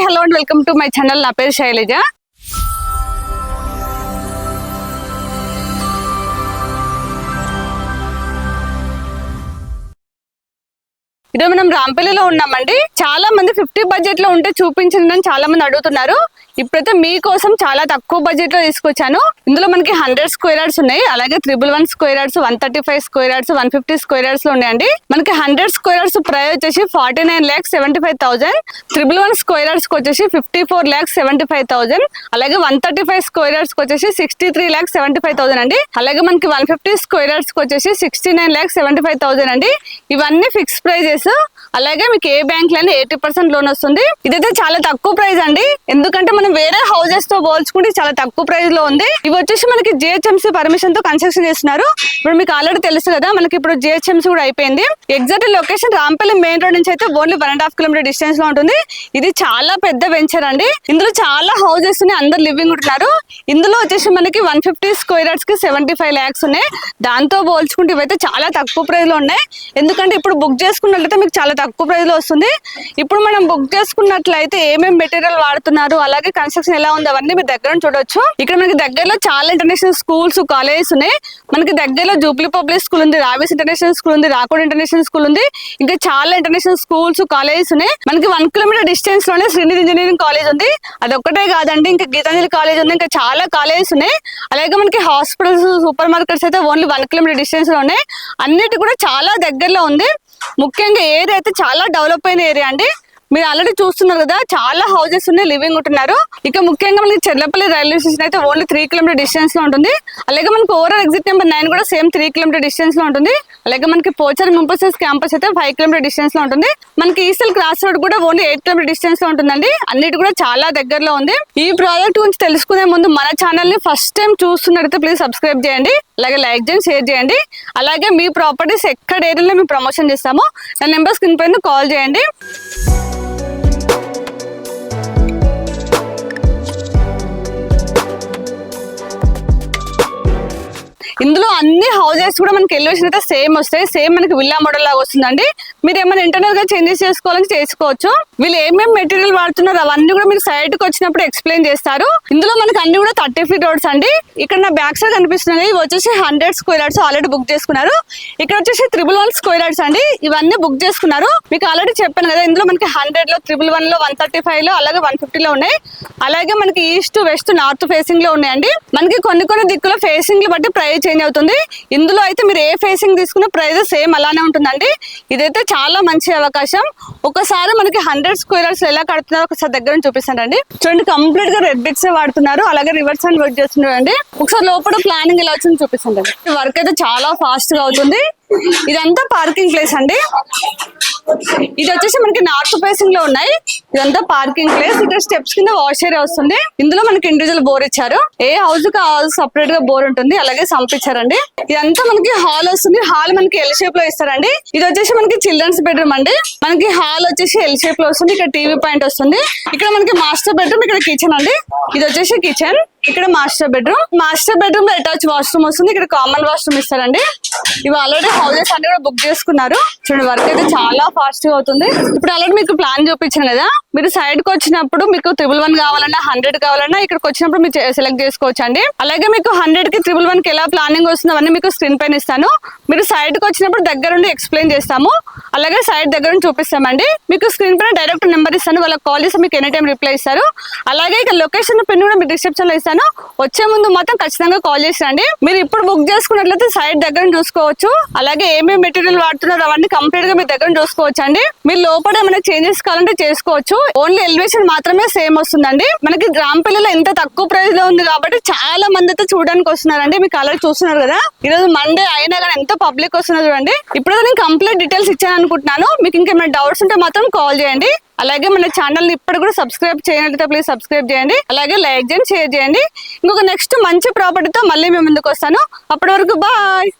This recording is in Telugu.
Hello and welcome to my channel. నా పేరు శైలజ. ఈరోజు మనం రాంపల్లిలో ఉన్నామండి. చాలా మంది 50 బడ్జెట్ లో ఉంటే చూపించండి అని చాలా మంది అడుగుతున్నారు. ఇప్పుడైతే మీకోసం చాలా తక్కువ బడ్జెట్ లో తీసుకొచ్చాను. ఇందులో మనకి 100 స్క్వేర్ యార్డ్స్ ఉన్నాయి, అలాగే 111 square yards, 135 square yards, 150 square yards లో ఉన్నాయండి. మనకి 100 స్క్వేర్ యార్డ్స్ ప్రైస్ వచ్చేసి 49,75,000, 111 స్క్వేర్ యార్డ్స్ కి వచ్చేసి 54,75,000, అలాగే 135 స్క్వేర్ యార్డ్స్ కి వచ్చేసి 63,75,000 అండి. అలాగే మనకి 150 స్క్వేర్ యార్డ్స్ కి వచ్చేసి 69,75,000 అండి. ఇవన్నీ ఫిక్స్ ప్రైజెస్. అలాగే మీకు ఏ బ్యాంక్ లో 80% లోన్ వస్తుంది. ఇదైతే చాలా తక్కువ ప్రైస్ అండి, ఎందుకంటే మనం వేరే హౌసెస్ తో పోల్చుకుంటే చాలా తక్కువ ప్రైస్ లో ఉంది. ఇవి వచ్చేసి మనకి జిహెచ్ఎంసీ పర్మిషన్ తో కన్స్ట్రక్షన్ చేస్తున్నారు. ఇప్పుడు మీకు ఆల్రెడీ తెలుసు కదా, మనకి ఇప్పుడు జిహెచ్ఎంసీ కూడా అయిపోయింది. Exact location Rampalli main road నుంచి అయితే ఓన్లీ 1.5 కిలోమీటర్ డిస్టెన్స్ లో ఉంటుంది. ఇది చాలా పెద్ద వెంచర్ అండి. ఇందులో చాలా హౌసెస్ ఉన్నాయి, అందరు లివింగ్ ఉంటున్నారు. ఇందులో వచ్చేసి మనకి 150 స్క్వేర్ యార్డ్స్ కి 75 lakhs ఉన్నాయి. దాంతో పోల్చుకుంటే ఇవైతే చాలా తక్కువ ప్రైస్ లో ఉన్నాయి, ఎందుకంటే ఇప్పుడు బుక్ చేసుకున్నట్లయితే మీకు చాలా తక్కువ ప్రైస్ లో వస్తుంది. ఇప్పుడు మనం బుక్ చేసుకున్నట్లయితే ఏమేమి మెటీరియల్ వాడుతున్నారు, అలాగే కన్స్ట్రక్షన్ ఎలా ఉంది అవన్నీ మీరు దగ్గర చూడొచ్చు. ఇక్కడ మనకి దగ్గరలో చాలా ఇంటర్నేషనల్ స్కూల్స్, కాలేజెస్ ఉన్నాయి. మనకి దగ్గరలో జూబ్లీ పబ్లిక్ స్కూల్ ఉంది, రావిస్ ఇంటర్నేషనల్ స్కూల్ ఉంది, రాకోడ్ ఇంటర్నేషనల్ స్కూల్ ఉంది. ఇంకా చాలా ఇంటర్నేషనల్ స్కూల్స్, కాలేజెస్ ఉన్నాయి. మనకి 1 కిలోమీటర్ డిస్టెన్స్ లోనే శ్రీనిధి ఇంజనీరింగ్ కాలేజ్ ఉంది. అదొక్కటే కాదండి, ఇంకా గీతాంజలి కాలేజ్ ఉంది, ఇంకా చాలా కాలేజెస్ ఉన్నాయి. అలాగే మనకి హాస్పిటల్స్, సూపర్ మార్కెట్స్ అయితే ఓన్లీ 1 కిలోమీటర్ డిస్టెన్స్ లో ఉన్నాయి. అన్నిటి కూడా చాలా దగ్గరలో ఉంది. ముఖ్యంగా ఏరియా అయితే చాలా డెవలప్ అయిన ఏరియా అండి. మీరు ఆల్రెడీ చూస్తున్నారు కదా, చాలా హౌసెస్ ఉన్నాయి, లివింగ్ ఉంటున్నారు. ఇక ముఖ్యంగా మనకి చెర్లపల్లి రైల్వే స్టేషన్ అయితే ఓన్లీ 3 కిలోమీటర్ డిస్టెన్స్ లో ఉంటుంది. అలాగే మనకి ఓవరాల్ ఎగ్జిట్ నెంబర్ 9 కూడా సేమ్ 3 కిలోమీటర్ డిస్టెన్స్ లో ఉంటుంది. అలాగే మనకి పోచారం ముంపసెస్ క్యాంపస్ అయితే 5 కిలోమీటర్ డిస్టెన్స్ లో ఉంటుంది. మనకి ఈసెల్ క్రాస్ రోడ్ కూడా ఓన్లీ 8 కిలోమీటర్ డిస్టెన్స్ లో ఉంటుందండి. అన్నిటి కూడా చాలా దగ్గరలో ఉంది. ఈ ప్రాజెక్ట్ గురించి తెలుసుకునే ముందు మన ఛానల్ ని ఫస్ట్ టైం చూస్తున్నట్లయితే ప్లీజ్ సబ్స్క్రైబ్ చేయండి, అలాగే లైక్ చేయండి, షేర్ చేయండి. అలాగే మీ ప్రాపర్టీస్ ఎక్కడ ఏరియాలో మేము ప్రమోషన్ చేస్తామో నా నెంబర్ స్క్రీన్ పైన కాల్ చేయండి. ఇందులో అన్ని హౌసెస్ కూడా మనకి ఎలివేషన్ అయితే సేమ్ వస్తాయి. సేమ్ మనకి విల్లా మోడల్ లాగా వస్తుందండి. మీరు ఏమైనా ఇంటర్నల్ గా చేంజెస్ చేసుకోవాలని చేసుకోవచ్చు. వీళ్ళు ఏమేమి మెటీరియల్ వాడుతున్నారు అవన్నీ కూడా మీకు సైట్ కి వచ్చినప్పుడు ఎక్స్ప్లెయిన్ చేస్తారు. ఇందులో మనకి అన్ని కూడా 30 feet రోడ్స్ అండి. ఇక్కడ నా బ్యాక్ సైడ్ కనిపిస్తున్నాయి, ఇవి వచ్చేసి 100 స్క్వేర్ యార్డ్స్ ఆల్రెడీ బుక్ చేసుకున్నారు. ఇక్కడ వచ్చేసి 111 స్క్వేర్ యార్డ్స్ అండి, ఇవన్నీ బుక్ చేసుకున్నారు. మీకు ఆల్రెడీ చెప్పాను కదా, ఇందులో మనకి 100 లో, 111 లో, 135 లో, అలాగే 150 లో ఉన్నాయి. అలాగే మనకి ఈస్ట్, వెస్ట్, నార్త్ ఫేసింగ్ లో ఉన్నాయండి. మనకి కొన్ని దిక్కులో ఫేసింగ్ బట్టి ప్రైస్ చేంజ్ అవుతుంది. ఇందులో అయితే మీరు ఏ ఫేసింగ్ తీసుకున్న ప్రైస్ సేమ్ అలానే ఉంటుందండి. ఇదైతే చాలా మంచి అవకాశం. ఒకసారి మనకి 100 స్క్వేర్ యార్డ్స్ ఎలా కడుతున్నారో ఒకసారి దగ్గర చూపిస్తానండి. చూడండి, కంప్లీట్ గా రెడ్ బిట్స్ వాడుతున్నారు, అలాగే రివర్స్ అండ్ వర్క్ చేస్తున్నారు అండి. ఒకసారి లోపల ప్లానింగ్ ఎలా వచ్చింది చూపిస్తాను. వర్క్ అయితే చాలా ఫాస్ట్ గా అవుతుంది. ఇదంతా పార్కింగ్ ప్లేస్ అండి. ఇది వచ్చేసి మనకి నార్త్ ఫేసింగ్ లో ఉన్నాయి. ఇదంతా పార్కింగ్ ప్లేస్. ఇక్కడ స్టెప్స్ కింద వాష్ ఏరియా వస్తుంది. ఇందులో మనకి ఇండివిజువల్ బోర్ ఇచ్చారు. ఏ హౌస్ కి సపరేట్ గా బోర్ ఉంటుంది, అలాగే సంపించారండి. ఇదంతా మనకి హాల్ వస్తుంది. హాల్ మనకి ఎల్ షేప్ లో ఇస్తారండి. ఇది వచ్చేసి మనకి చిల్డ్రన్స్ బెడ్రూమ్ అండి. మనకి హాల్ వచ్చేసి ఎల్ షేప్ లో వస్తుంది. ఇక్కడ టీవీ పాయింట్ వస్తుంది. ఇక్కడ మనకి మాస్టర్ బెడ్రూమ్, ఇక్కడ కిచెన్ అండి. ఇది వచ్చేసి కిచెన్, ఇక్కడ మాస్టర్ బెడ్రూమ్. మాస్టర్ బెడ్రూమ్ లో అటాచ్ వాష్రూమ్ వస్తుంది. ఇక్కడ కామన్ వాష్రూమ్ ఇస్తారండి. ఇవి ఆల్రెడీ హౌసెస్ అన్ని కూడా బుక్ చేసుకున్నారు. చూడండి, వర్క్ అయితే చాలా ఫాస్ట్ గా అవుతుంది. ఇప్పుడు ఆల్రెడీ మీకు ప్లాన్ చూపించాను కదా, మీరు సైడ్ కి వచ్చినప్పుడు మీకు 111 కావాలన్నా, 100 కావాలన్నా ఇక్కడికి వచ్చినప్పుడు మీరు సెలెక్ట్ చేసుకోవచ్చు అండి. అలాగే మీకు 100 కి 111 కి ఎలా ప్లానింగ్ వస్తుందో అవన్నీ మీకు స్క్రీన్ పైన ఇస్తాను. మీరు సైడ్ కి వచ్చినప్పుడు దగ్గర నుండి ఎక్స్ప్లెయిన్ చేస్తాము, అలాగే సైడ్ దగ్గర నుండి చూపిస్తామండి. మీకు స్క్రీన్ పైన డైరెక్ట్ నెంబర్ ఇస్తాను, వాళ్ళకి కాల్ చేస్తే మీకు ఎనీ టైం రిప్లై ఇస్తారు. అలాగే ఇక లొకేషన్ పిన్ కూడా మీకు డిస్క్రిప్షన్ లో ఇస్తాను. వచ్చే ముందు మాత్రం ఖచ్చితంగా కాల్ చేసిరండి. మీరు ఇప్పుడు బుక్ చేసుకున్నట్లయితే సైడ్ దగ్గర చూసుకోవచ్చు. అలాగే ఏమేమి మెటీరియల్ వాడుతున్నారు అవన్నీ కంప్లీట్ గా మీ దగ్గర చూసుకోవచ్చు అండి. మీరు లోపల ఏమైనా చేంజెస్ కావాలంటే చేసుకోవచ్చు. ఓన్లీ ఎలివేషన్ మాత్రమే సేమ్ వస్తుందండి. మనకి రాంపల్లిలో ఎంత తక్కువ ప్రైస్ లో ఉంది కాబట్టి చాలా మంది అయితే చూడడానికి వస్తున్నారండి. మీకు ఆల్రెడీ చూస్తున్నారు కదా, ఈ రోజు మండే అయినా కానీ ఎంత పబ్లిక్ వస్తున్నారు చూడండి. ఇప్పుడు నేను కంప్లీట్ డీటెయిల్స్ ఇచ్చాను అనుకుంటున్నాను. మీకు ఇంకేమైనా డౌట్స్ ఉంటే మాత్రం కాల్ చేయండి. అలాగే మన ఛానల్ ని ఇప్పుడు కూడా సబ్స్క్రైబ్ చేయనట్లయితే ప్లీజ్ సబ్స్క్రైబ్ చేయండి, అలాగే లైక్ చేయండి, షేర్ చేయండి. ఇంకొక నెక్స్ట్ మంచి ప్రాపర్టీతో మళ్ళీ మేము ముందుకు వస్తాను. అప్పటి వరకు బాయ్.